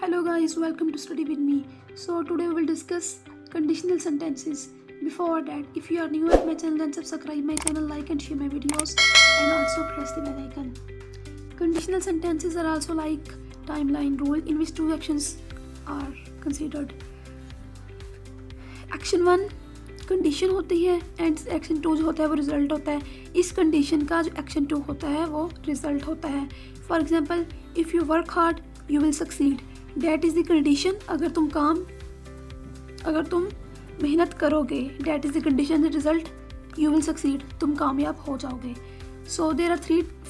Hello guys, welcome to study with me. So today we will discuss conditional sentences. Before that, if you are new at my channel, then subscribe my channel, like and share my videos, and also press the bell icon. Conditional sentences are also like timeline rule in which two actions are considered. Action 1 condition होती है and action 2 जो होता है वो result होता है. इस condition का जो एक्शन 2 होता है वो रिजल्ट होता है. For example, if you work hard you will succeed. That is the condition. अगर तुम मेहनत करोगे, that is the condition. The result you will succeed, तुम कामयाब हो जाओगे. So there are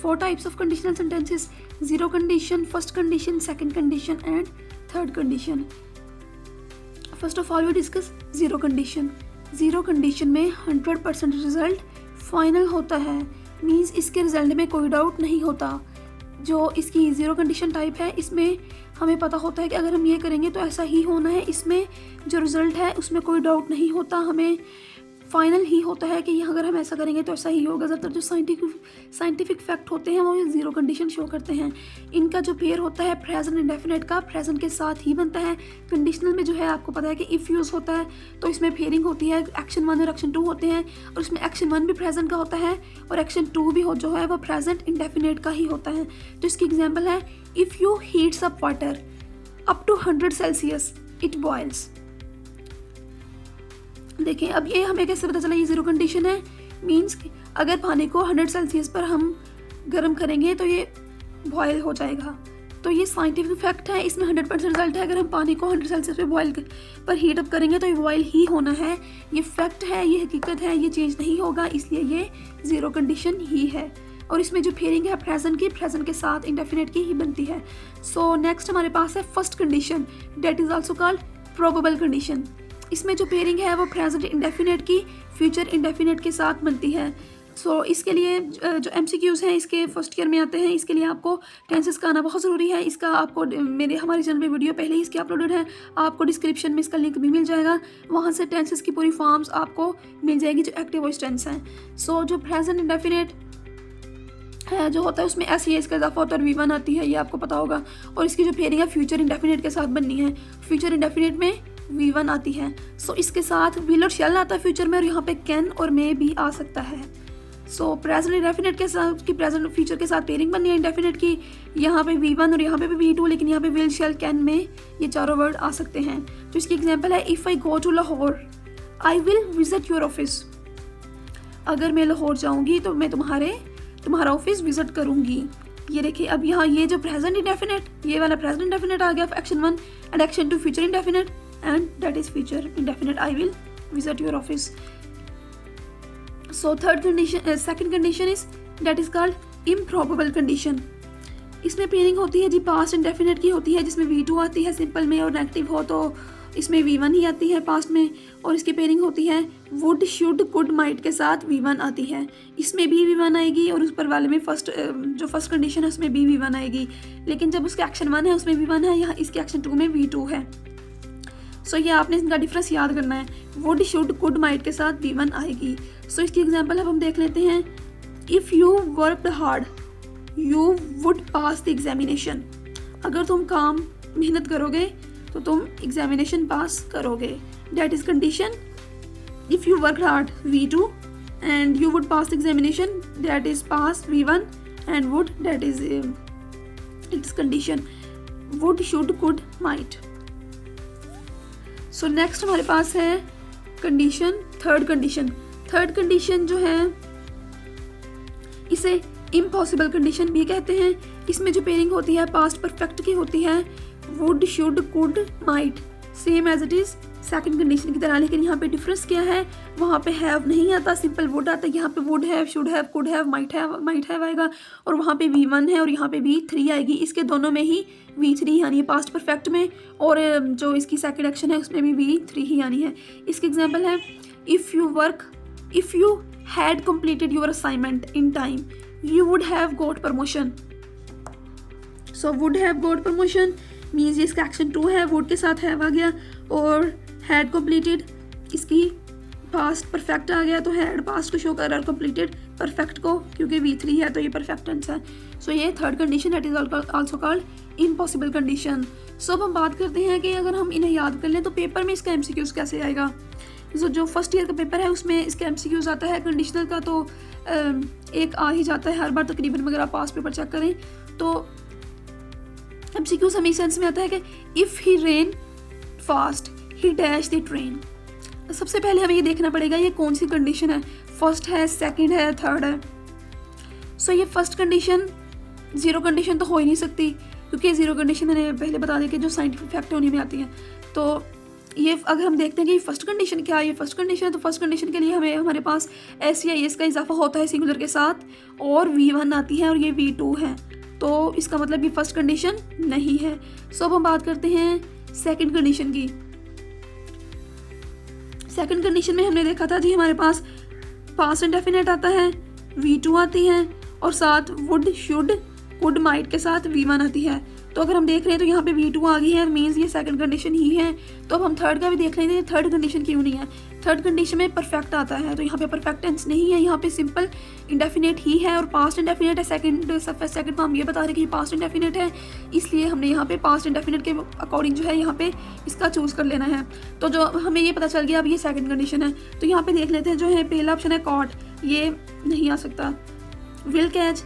4 types of conditional sentences. Zero condition, first condition, second condition and third condition. First of all we discuss zero condition. Zero condition में 100% result final होता है. Means इसके result में कोई डाउट नहीं होता. जो इसकी ज़ीरो कंडीशन टाइप है इसमें हमें पता होता है कि अगर हम ये करेंगे तो ऐसा ही होना है. इसमें जो रिज़ल्ट है उसमें कोई डाउट नहीं होता, हमें फाइनल ही होता है कि अगर हम ऐसा करेंगे तो ऐसा ही होगा. ज़्यादातर जो साइंटिफिक फैक्ट होते हैं वो ये ज़ीरो कंडीशन शो करते हैं. इनका जो पेयर होता है प्रेजेंट इंडेफिनेट का, प्रेजेंट के साथ ही बनता है. कंडीशनल में जो है आपको पता है कि इफ़ यूज़ होता है तो इसमें पेयरिंग होती है. एक्शन 1 और एक्शन 2 होते हैं और इसमें एक्शन 1 भी प्रेजेंट का होता है और एक्शन 2 भी जो है वो प्रेजेंट इंडेफिनेट का ही होता है. तो इसकी एग्जाम्पल है, if you heats up water up to 100 Celsius it boils. देखें अब ये हमें कैसे पता चला ये ज़ीरो कंडीशन है. मींस अगर पानी को 100 सेल्सियस पर हम गर्म करेंगे तो ये बॉयल हो जाएगा. तो ये साइंटिफिक फैक्ट है, इसमें 100% रिजल्ट है. अगर हम पानी को 100 सेल्सियस पर हीट अप करेंगे तो ये बॉयल ही होना है. ये फैक्ट है, ये हकीकत है, ये चेंज नहीं होगा, इसलिए ये ज़ीरो कंडीशन ही है. और इसमें जो पेयरिंग है प्रेजेंट के साथ इंडेफिनेट की ही बनती है. सो नेक्स्ट हमारे पास है first condition. That is also called probable condition. इसमें जो पेयरिंग है वो प्रेजेंट इंडेफिनेट की फ्यूचर इंडेफिनेट के साथ बनती है. सो इसके लिए जो MCQs हैं इसके फर्स्ट ईयर में आते हैं. इसके लिए आपको टेंसेस का आना बहुत ज़रूरी है. इसका आपको हमारे चैनल पे वीडियो पहले ही इसकी अपलोडेड है, आपको डिस्क्रिप्शन में इसका लिंक भी मिल जाएगा. वहाँ से टेंसेस की पूरी फॉर्म्स आपको मिल जाएगी जो एक्टिव वॉइस टेंस हैं. सो जो प्रेजेंट इंडेफिनेट है जो होता है उसमें ऐसे इसका इजाफा होता है और V1 आती है, ये आपको पता होगा. और इसकी जो पेयरिंग है फ्यूचर इंडेफिनेट के साथ बननी है. फ्यूचर इंडेफिनेट में V1 आती है. सो इसके साथ विल और शैल आता है फ्यूचर में और यहाँ पे कैन और मे भी आ सकता है. सो प्रेजेंट इंडेफिनेट के साथ की प्रेजेंट फ्यूचर के साथ पेयरिंग बननी है इंडेफिनेट की. यहाँ पे V1 और यहाँ पे भी V2, लेकिन यहाँ पे विल शैल कैन में ये चारों वर्ड आ सकते हैं. तो इसकी एग्जाम्पल है, if I go to Lahore I will visit your office. अगर मैं लाहौर जाऊँगी तो मैं तुम्हारा ऑफिस विजिट करूँगी. ये देखिए अब यहाँ ये जो प्रेजेंट इंडेफिनेट, ये वाला प्रेजेंट इंडेफिनेट आ गया action 1 and action 2 future indefinite and that is future indefinite. I will visit your office. So second condition is that is called improbable condition. इसमें पेयरिंग होती है जी पास्ट इंडेफिनेट की होती है, जिसमें V2 आती है सिंपल में और नेगेटिव हो तो इसमें V1 ही आती है पास्ट में. और इसकी पेयरिंग होती है वुड, शुड, कुड, माइट के साथ V1 आती है. इसमें भी V1 आएगी और उस पर वाले में जो फर्स्ट कंडीशन है उसमें भी V1 आएगी. लेकिन जब उसका एक्शन 1 है उसमें V1 है, यहाँ इसके एक्शन 2 में V2 है. सो ये आपने इनका डिफरेंस याद करना है. वुड, शुड, कुड, माइट के साथ V1 आएगी. सो इसकी एग्जांपल अब हम देख लेते हैं. If you worked hard you would pass the examination. अगर तुम मेहनत करोगे तो तुम एग्जामिनेशन पास करोगे. That is condition. If you work hard V2 and you would pass the examination, that is pass V1 and would, that is it's condition. Would, should, could, might. So next हमारे पास है condition third condition जो है इसे impossible condition भी कहते हैं. इसमें जो पेयरिंग होती है पास्ट परफेक्ट की होती है. Would, should, could, might same as it is second condition की तरह. लेकिन यहाँ पे डिफरेंस क्या है, वहाँ पे हैव नहीं आता, सिंपल वुड आता है. यहाँ पे would have, should have, could have, might have आएगा. और वहाँ पे V1 है और यहाँ पे V3 आएगी. इसके दोनों में ही V3 यानी पास्ट परफेक्ट में, और जो इसकी सेकंड एक्शन है उसमें भी V3 ही यानी है. इसकी एग्जांपल है, if you had completed your assignment in time you would have got promotion. So would have got promotion means ये इसका एक्शन 2 है, वुड के साथ हैव आ गया. और हैड कंप्लीटेड इसकी पास्ट परफेक्ट आ गया, तो हैड पास्ट को शो कर रहा है, कंप्लीटेड परफेक्ट को, क्योंकि V3 है तो ये परफेक्ट टेंस है. सो ये third condition that is also called impossible condition. So अब हम बात करते हैं कि अगर हम इन्हें याद कर लें तो पेपर में इसका MCQs कैसे आएगा। जो फर्स्ट ईयर का पेपर है उसमें इसका MCQs आता है। कंडीशनल का तो एक आ ही जाता है हर बार तकरीबन, अगर आप पास पेपर चेक करें तो MCQs हमें सेंस में आता है कि if he rain fast he dash the train. सबसे पहले हमें ये देखना पड़ेगा ये कौन सी कंडीशन है, फर्स्ट है, सेकंड है, थर्ड है। सो ये फर्स्ट कंडीशन ज़ीरो कंडीशन तो हो ही नहीं सकती, क्योंकि ज़ीरो कंडीशन मैंने पहले बता दी कि जो साइंटिफिक फैक्ट होने में आती हैं। तो ये अगर हम देखते हैं कि फर्स्ट कंडीशन क्या है, ये फर्स्ट कंडीशन है, तो फर्स्ट कंडीशन के लिए हमारे पास SEIS का इजाफा होता है सिंगुलर के साथ, और V1 आती है और ये V2 है, तो इसका मतलब ये फर्स्ट कंडीशन नहीं है। सो अब हम बात करते हैं सेकंड कंडीशन की। सेकंड कंडीशन में हमने देखा था जी हमारे पास पास्ट इंडेफिनिट आता है, V2 आती है और साथ वुड, शुड, कुड, माइट के साथ V1 आती है। तो अगर हम देख रहे हैं तो यहाँ पे V2 आ गई है, मीन्स ये सेकंड कंडीशन ही है। तो अब हम थर्ड का भी देख लेते हैं, थर्ड कंडीशन क्यों नहीं है। थर्ड कंडीशन में परफेक्ट आता है, तो यहाँ पे परफेक्ट टेंस नहीं है, यहाँ पे सिंपल इंडेफिनेट ही है और पास्ट इंडेफिनेट है। सेकंड में हम ये बता रहे हैं कि पास्ट इंडेफिनेट है, इसलिए हमने यहाँ पे पास्ट इंडेफिनेट के अकॉर्डिंग जो है यहाँ पे इसका चूज़ कर लेना है। तो जो हमें ये पता चल गया अब ये सेकंड कंडीशन है। तो यहाँ पे देख लेते हैं, जो है पहला ऑप्शन है कॉट, ये नहीं आ सकता। विल कैच,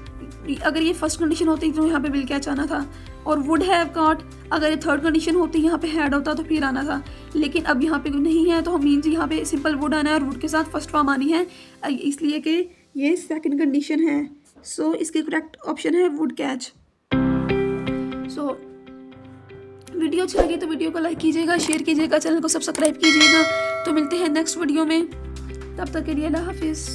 अगर ये फर्स्ट कंडीशन होती तो यहाँ पे विल कैच आना था, और वुड हैव कॉट, अगर ये थर्ड कंडीशन होती यहाँ पे हैड होता तो फिर आना था, लेकिन अब यहाँ पे नहीं है, तो हम मीन्स यहाँ पे सिंपल वुड आना है और वुड के साथ फर्स्ट फॉर्म आनी है, इसलिए कि ये सेकंड कंडीशन है। सो इसके करेक्ट ऑप्शन है वुड कैच। सो वीडियो अच्छी लगी तो वीडियो को लाइक कीजिएगा, शेयर कीजिएगा, चैनल को सब्सक्राइब कीजिएगा। तो मिलते हैं नेक्स्ट वीडियो में, तब तक के लिए अल्लाह हाफिज़।